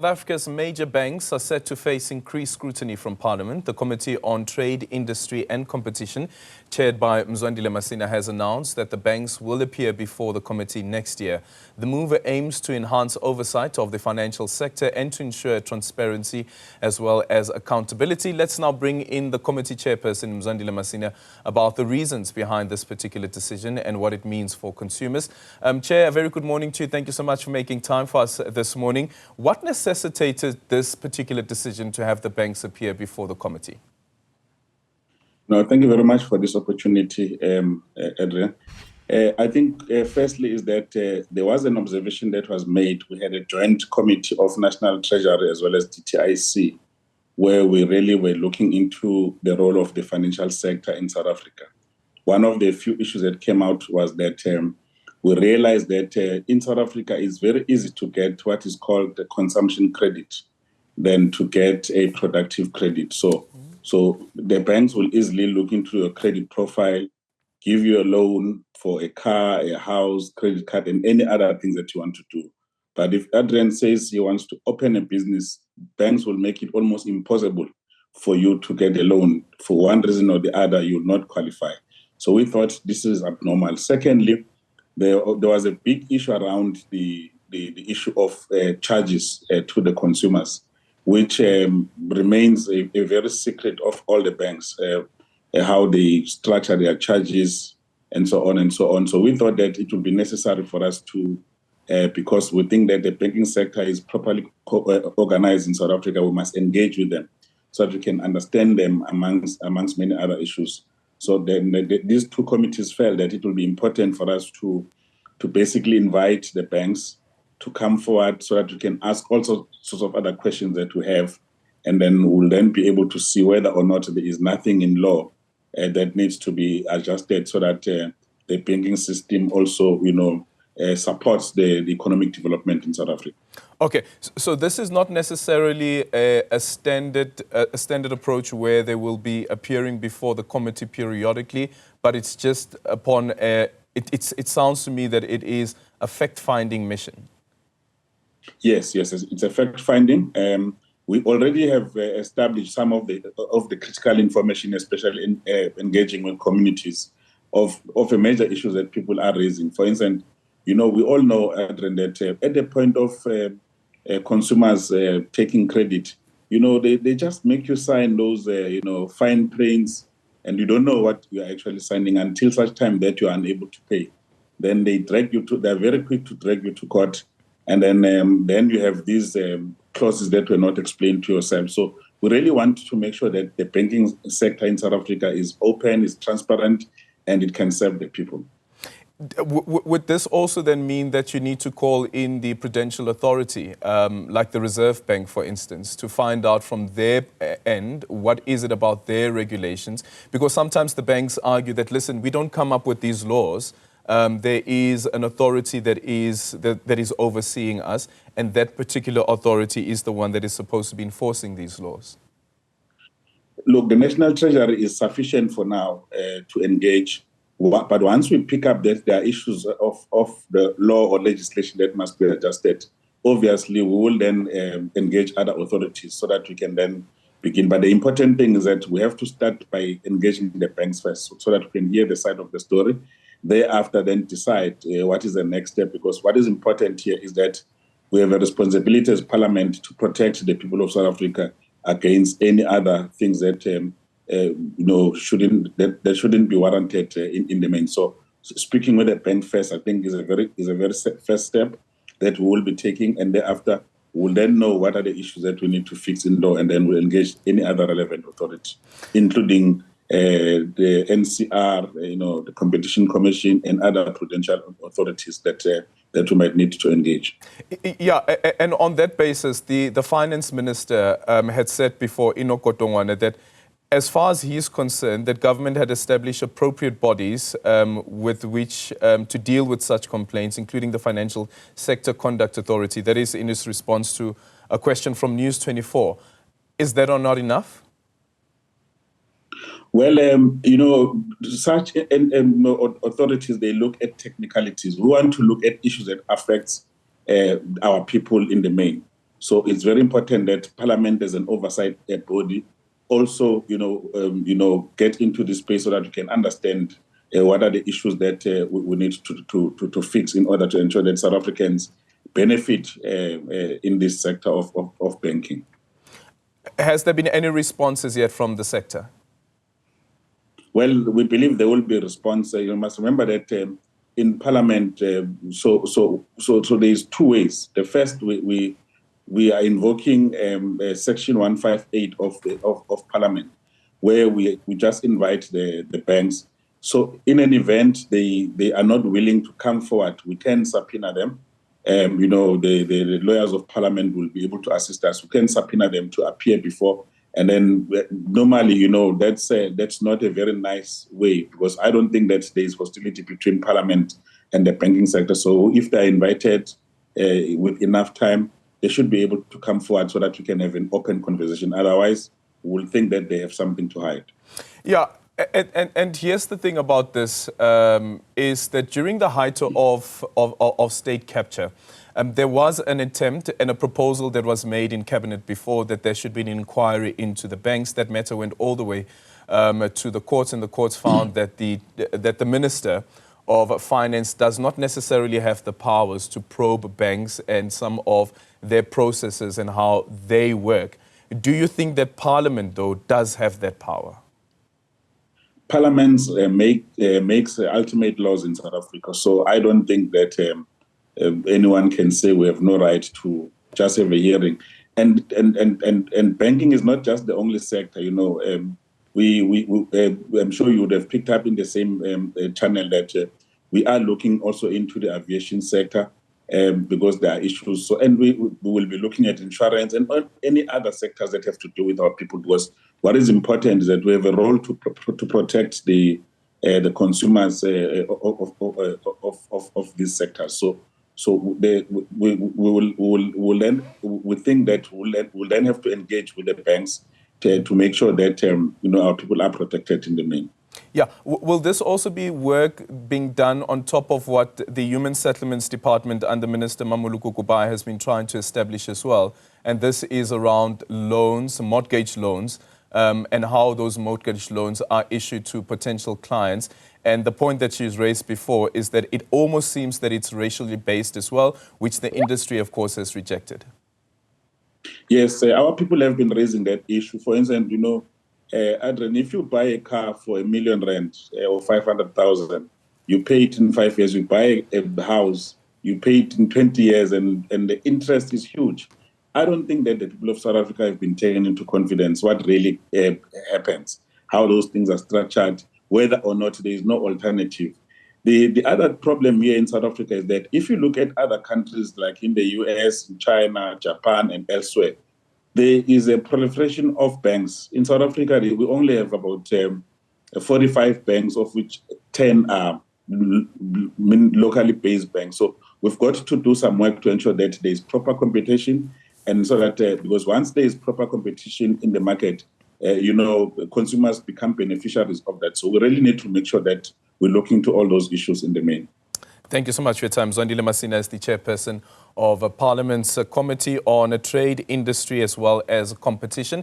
South Africa's major banks are set to face increased scrutiny from Parliament. The Committee on Trade, Industry and Competition, chaired by Mzwandile Masina, has announced that the banks will appear before the committee next year. The move aims to enhance oversight of the financial sector and to ensure transparency as well as accountability. Let's now bring in the committee chairperson, Mzwandile Masina, about the reasons behind this particular decision and what it means for consumers. Chair, a very good morning to you. Thank you so much for making time for us this morning. What necessitated this particular decision to have the banks appear before the committee? No, thank you very much for this opportunity, Adrian. I think firstly is that there was an observation that was made. We had a joint committee of National Treasury as well as DTIC, where we really were looking into the role of the financial sector in South Africa. One of the few issues that came out was that we realized that in South Africa it's very easy to get what is called the consumption credit than to get a productive credit. So the banks will easily look into your credit profile, give you a loan for a car, a house, credit card, and any other things that you want to do. But if Adrian says he wants to open a business, banks will make it almost impossible for you to get a loan. For one reason or the other, you will not qualify. So we thought this is abnormal. Secondly, there was a big issue around the issue of charges to the consumers, which remains a very secret of all the banks, how they structure their charges and so on and so on. So we thought that it would be necessary for us to, because we think that the banking sector is properly organized in South Africa, we must engage with them so that we can understand them amongst many other issues. So then these two committees felt that it will be important for us to basically invite the banks to come forward so that we can ask all sorts of other questions that we have, and then we'll then be able to see whether or not there is nothing in law that needs to be adjusted so that the banking system also, supports the economic development in South Africa. Okay, so this is not necessarily a standard approach where they will be appearing before the committee periodically, but it's just upon it sounds to me that it is a fact-finding mission. Yes, it's a fact-finding. We already have established some of the critical information, especially in engaging with communities of a major issues that people are raising. For instance, we all know, Adrian, that at the point of consumers taking credit, they just make you sign those, fine prints, and you don't know what you are actually signing until such time that you are unable to pay. Then they're very quick to drag you to court. And then you have these clauses that were not explained to yourself. So we really want to make sure that the banking sector in South Africa is open, is transparent, and it can serve the people. Would this also then mean that you need to call in the Prudential Authority, like the Reserve Bank, for instance, to find out from their end what is it about their regulations? Because sometimes the banks argue that, listen, we don't come up with these laws. There is an authority that is overseeing us, and that particular authority is the one that is supposed to be enforcing these laws. Look, the National Treasury is sufficient for now to engage. But once we pick up that there are issues of the law or legislation that must be adjusted, obviously we will then engage other authorities so that we can then begin. But the important thing is that we have to start by engaging the banks first so that we can hear the side of the story. Thereafter, then decide what is the next step, because what is important here is that we have a responsibility as Parliament to protect the people of South Africa against any other things that shouldn't be warranted in the main. So speaking with the bank first, I think is a very first step that we will be taking, and thereafter we'll then know what are the issues that we need to fix in law, and then we'll engage any other relevant authority, including the NCR, the Competition Commission, and other prudential authorities that we might need to engage. Yeah, and on that basis, the Finance Minister had said before, Enoch Godongwana, that as far as he is concerned, that government had established appropriate bodies with which to deal with such complaints, including the Financial Sector Conduct Authority. That is in his response to a question from News 24. Is that or not enough? Well, such authorities, they look at technicalities. We want to look at issues that affect our people in the main. So it's very important that Parliament as an oversight body also, get into this space so that we can understand what are the issues that we need to fix in order to ensure that South Africans benefit in this sector of banking. Has there been any responses yet from the sector? Well, we believe there will be a response. You must remember that in Parliament, so there's two ways. The first, we are invoking Section 158 of Parliament, where we just invite the banks. So in an event they are not willing to come forward, we can subpoena them. The lawyers of Parliament will be able to assist us. We can subpoena them to appear before. And then normally, that's not a very nice way, because I don't think that there is hostility between Parliament and the banking sector. So if they're invited with enough time, they should be able to come forward so that we can have an open conversation. Otherwise, we'll think that they have something to hide. Yeah, and here's the thing about this, is that during the height of state capture, there was an attempt and a proposal that was made in Cabinet before that there should be an inquiry into the banks. That matter went all the way to the courts, and the courts found that the Minister of Finance does not necessarily have the powers to probe banks and some of their processes and how they work. Do you think that Parliament, though, does have that power? Parliament makes ultimate laws in South Africa, so I don't think that anyone can say we have no right to just have a hearing. And banking is not just the only sector. I'm sure you would have picked up in the same channel that we are looking also into the aviation sector because there are issues. So, and we will be looking at insurance and any other sectors that have to do with our people. Because what is important is that we have a role to protect the consumers of this sector. So we think that we'll then have to engage with the banks to make sure that our people are protected in the main. Yeah. Will this also be work being done on top of what the Human Settlements Department under Minister Mamuluku Kubai has been trying to establish as well? And this is around loans, mortgage loans, and how those mortgage loans are issued to potential clients. And the point that she's raised before is that it almost seems that it's racially based as well, which the industry, of course, has rejected. Yes, our people have been raising that issue. For instance, Adrian, if you buy a car for R1 million or 500,000, you pay it in 5 years. You buy a house, you pay it in 20 years, and the interest is huge. I don't think that the people of South Africa have been taken into confidence what really happens, how those things are structured, whether or not there is no alternative. The other problem here in South Africa is that if you look at other countries like in the US, China, Japan, and elsewhere, there is a proliferation of banks. In South Africa, we only have about 45 banks, of which 10 are locally based banks. So we've got to do some work to ensure that there is proper competition, and so that because once there is proper competition in the market, consumers become beneficiaries of that. So we really need to make sure that we're looking to all those issues in the main. Thank you so much for your time. Mzwandile Masina is the chairperson of Parliament's Committee on Trade, Industry as well as Competition.